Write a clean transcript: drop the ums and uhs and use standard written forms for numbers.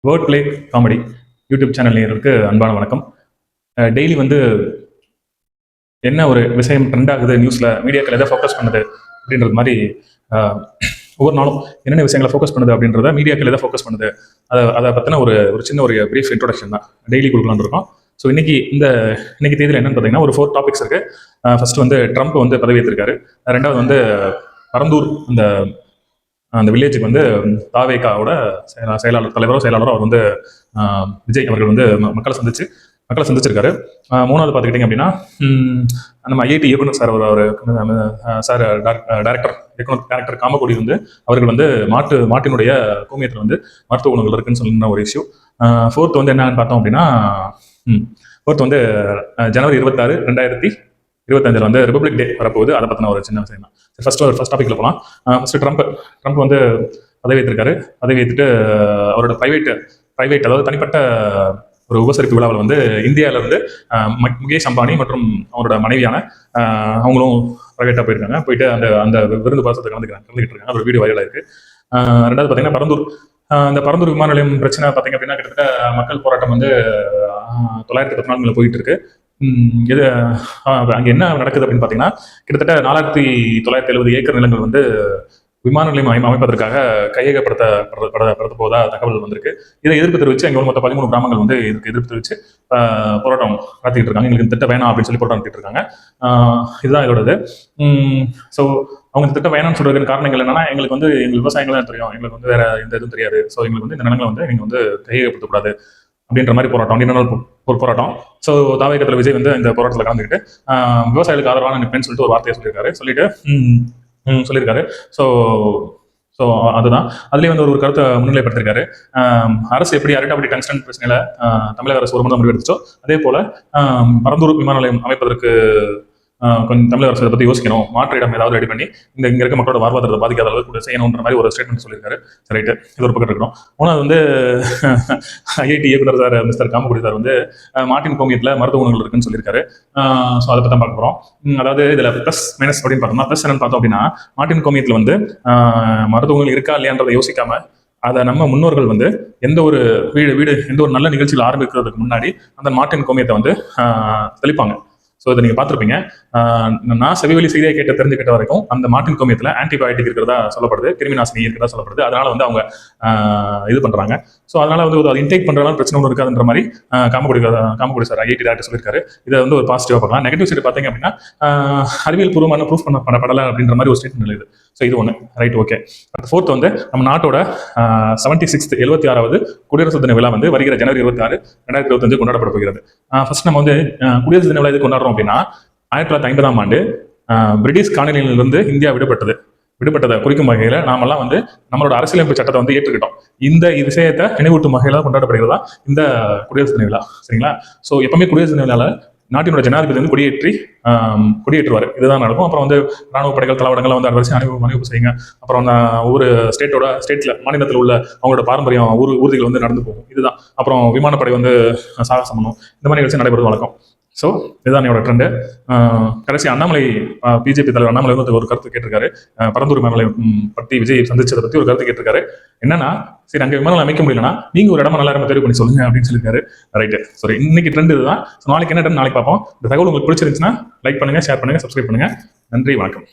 Word play comedy YouTube channel நேயர்களுக்கு அன்பான வணக்கம். டெய்லி வந்து என்ன ஒரு விஷயம் ட்ரெண்ட் ஆகுது நியூஸில், மீடியாக்கள் எதை ஃபோக்கஸ் பண்ணுது அப்படின்றது மாதிரி ஒவ்வொரு நாளும் என்னென்ன விஷயங்களை ஃபோக்கஸ் பண்ணுது அப்படின்றத மீடியாக்கள் எதை ஃபோக்கஸ் பண்ணுது அதை பற்றின ஒரு ஒரு சின்ன ஒரு பிரீஃப் இன்ட்ரோடக்ஷன் தான் டெய்லி கொடுக்கலான்னு இருக்கோம். ஸோ இன்னைக்கு தேதியில் என்னன்னு பார்த்தீங்கன்னா ஒரு 4 டாபிக்ஸ் இருக்கு. ஃபர்ஸ்ட் வந்து ட்ரம்ப் வந்து பதவியேற்றிருக்காரு. ரெண்டாவது வந்து பரந்தூர் அந்த வில்லேஜுக்கு வந்து தாவேகாவோட செயலாளரோ அவர் வந்து விஜய் அவர்கள் வந்து மக்களை சந்திச்சிருக்காரு. மூணாவது பார்த்துக்கிட்டிங்க அப்படின்னா நம்ம ஐஐடி இயக்குனர் சார் சார் டைரக்டர் காமகோடி வந்து அவர்கள் வந்து மாட்டினுடைய கோமியத்தில் வந்து மருத்துவ குணங்கள் இருக்குன்னு சொல்லின ஒரு இஷ்யூ. ஃபோர்த் வந்து என்னன்னு பார்த்தோம் அப்படின்னா ஃபோர்த் வந்து ஜனவரி 26, 2025 வந்து ரிபப்ளிக் டே வரப்போகுது. அதை பற்றின ஒரு சின்ன விஷயம் தான். ஃபர்ஸ்ட் டாபிக்ல போகலாம். ஃபர்ஸ்ட் ட்ரம்ப் வந்து பதவி ஏற்றுட்டு அவரோட பிரைவேட் அதாவது தனிப்பட்ட ஒரு உபசரிப்பு விழாவில் வந்து இந்தியாவில இருந்து முகேஷ் அம்பானி மற்றும் அவரோட மனைவியான அவங்களும் பிரைவேட்டாக போயிட்டு அந்த விருந்து பாசத்தை கலந்துக்கிட்டு இருக்காங்க. ஒரு வீடியோ வைரலாக இருக்கு. ரெண்டாவது பார்த்தீங்கன்னா இந்த பரந்தூர் விமான நிலையம் பிரச்சனை பார்த்தீங்க அப்படின்னா கிட்டத்தட்ட மக்கள் போராட்டம் வந்து 914 போயிட்டு இருக்கு. இது அங்கே என்ன நடக்குது அப்படின்னு பார்த்தீங்கன்னா கிட்டத்தட்ட 4970 ஏக்கர் நிலங்கள் வந்து விமான நிலையம் அமைப்பதற்காக கையகப்படுத்த போதா தகவல் வந்திருக்கு. இதை எதிர்ப்பு தெரிவித்து அங்கே மொத்தம் 13 கிராமங்கள் வந்து இதுக்கு எதிர்ப்பு தெரிவித்து போராட்டம் நடத்திட்டு இருக்காங்க. எங்களுக்கு திட்டம் வேணாம் அப்படின்னு சொல்லி போராட்டம் நடத்திட்டு இருக்காங்க. இதுதான் இதோடது. ஸோ அவங்க திட்டம் வேணாம்னு சொல்றதுக்கு காரணங்கள் என்னன்னா, எங்களுக்கு வந்து எங்கள் விவசாயங்கள் தான் தெரியும், எங்களுக்கு வந்து வேற எந்த இதுவும் தெரியாது. ஸோ எங்களுக்கு வந்து இந்த நிலங்களை வந்து நீங்க வந்து கையகப்படுத்தக்கூடாது அப்படின்ற மாதிரி போராட்டம். ஸோ தாவேகத்தில் விஜய் வந்து இந்த போராட்டத்தில் கலந்துக்கிட்டு விவசாயிகளுக்கு ஆதரவான நிற்பேன்னு சொல்லிட்டு ஒரு வார்த்தையை சொல்லியிருக்காரு. ஸோ அதுதான் அதுலேயே வந்து ஒரு கருத்தை முன்னிலைப்படுத்திருக்காரு. அரசு எப்படி அரட்டாபடி டங்ஸ்டன் பிரச்சனையில தமிழக அரசு ஒரு முடிவு எடுத்துச்சோ, அதே போல பரந்தூர் விமான நிலையம் அமைப்பதற்கு கொஞ்சம் தமிழக அரசு பற்றி யோசிக்கணும், மாற்று இடம் ஏதாவது ரெடி பண்ணி இங்க இருக்க மக்களோட வாழ்வாதாரத்தை பாதிக்காத அளவுக்கு கூட செய்யணுன்ற மாதிரி ஒரு ஸ்டேட்மெண்ட் சொல்லியிருக்காரு. ரைட்டு, இது ஒரு பக்கம் இருக்கணும். மூணாவது வந்து ஐஐடி இயக்குனர் சார் மிஸ்டர் காமகுடி சார் வந்து மாட்டின் கோமியத்தில் மருத்துவ குணங்கள் இருக்குன்னு சொல்லியிருக்காரு. ஸோ அதை பற்றி பார்க்க போகிறோம். அதாவது இதில் ப்ளஸ் மைனஸ் அப்படின்னு பார்த்தோம்னா, ப்ளஸ் என்னன்னு பார்த்தோம் அப்படின்னா, மாட்டின் கோமியத்தில் வந்து மருத்துவ குணங்கள் இருக்கா இல்லையான்றதை யோசிக்காம அதை நம்ம முன்னோர்கள் வந்து எந்த ஒரு வீடு எந்த ஒரு நல்ல நிகழ்ச்சியில் ஆரம்பிக்கிறதுக்கு முன்னாடி அந்த மாட்டின் கோமியத்தை வந்து தெளிப்பாங்க. ஸோ இதை நீங்கள் பார்த்துருப்பீங்க. நான் செவிவெளி செய்தியை தெரிஞ்சுக்கிட்ட வரைக்கும் அந்த மாட்டின் கோமியத்தில் ஆன்டிபயோட்டிக் இருக்கிறதா சொல்லப்படுது, கிருமி நாசினி இருக்கிறதா சொல்லப்படுது. அதனால வந்து அவங்க இது பண்றாங்க. ஸோ அதனால வந்து அது இன்டேக் பண்றதுனால பிரச்சனை ஒன்று இருக்காதுன்ற மாதிரி காமகுடி சார் ஐஐடி டாக்டர் சொல்லியிருக்காரு. இதை வந்து ஒரு பாசிட்டிவா பார்க்கலாம். நெகட்டிவ் சைடு பார்த்தீங்க அப்படின்னா அறிவியல் பூர்வமான ப்ரூஃப் பண்ணப்படலை அப்படின்ற மாதிரி ஒரு ஸ்டேட்மெண்ட் எழுது. ஸோ இது ஒன்று ரைட், ஓகே. அடுத்த ஃபோர்த் வந்து நம்ம நாட்டோட 76வது குடியரசு தின விழா வந்து வருகிற ஜனவரி 26, 2025 கொண்டாடப்பட போகிறது. ஃபர்ஸ்ட் நம்ம வந்து குடியரசு தின விழா இது கொண்டாடுறோம் அப்படின்னா 1950ஆம் ஆண்டு பிரிட்டிஷ் காலனியிலிருந்து இந்தியா விடுபட்டதை குறிக்கும் வகையில நாமெல்லாம் வந்து நம்மளோட அரசியலமைப்பு சட்டத்தை வந்து ஏற்றுக்கிட்டோம். இந்த விஷயத்தை நினைவூட்டும் வகையில கொண்டாடப்படுகிறதா இந்த குடியரசு தின விழா. சரிங்களா? ஸோ எப்பவுமே குடியரசு தின விழால நாட்டினோட ஜனாதிபதி வந்து கொடியேற்றுவார். இதுதான் நடக்கும். அப்புறம் வந்து ராணுவ படைகள் தளவாடங்களை வந்து அரசு அணிவகுப்பு செய்யுங்க. அப்புறம் ஒவ்வொரு ஸ்டேட்ல மாநிலத்தில் உள்ள அவங்களோட பாரம்பரியம் ஊர்திகள் வந்து நடந்து போகும். இதுதான். அப்புறம் விமானப்படை வந்து சாகசம் பண்ணும். இந்த மாதிரி நிகழ்ச்சி நடைபெறுவது வழக்கம். ஸோ இதுதான் என்னோட ட்ரெண்டு. கடைசி அண்ணாமலை பிஜேபி தலைவர் அண்ணாமலை வந்து ஒரு கருத்து கேட்டிருக்காரு. பரந்தூர் விமான நிலையம் பற்றி விஜய் சந்திச்சதை பற்றி ஒரு கருத்து கேட்டிருக்காரு. என்னன்னா, சரி அங்கே விமானம் அமைக்க முடியலன்னா நீங்க ஒரு இடமா நல்லா தெரிவு பண்ணி சொல்லுங்க அப்படின்னு சொல்லியிருக்காரு. ரைட்டு. சரி, இன்னைக்கு ட்ரெண்ட் இதுதான். நாளைக்கு என்ன ட்ரெண்ட் நாளைக்கு பார்ப்போம். இந்த தகவல் உங்களுக்கு பிடிச்சிருந்துச்சுன்னா லைக் பண்ணுங்க, ஷேர் பண்ணுங்க, சப்ஸ்கிரைப் பண்ணுங்க. நன்றி, வணக்கம்.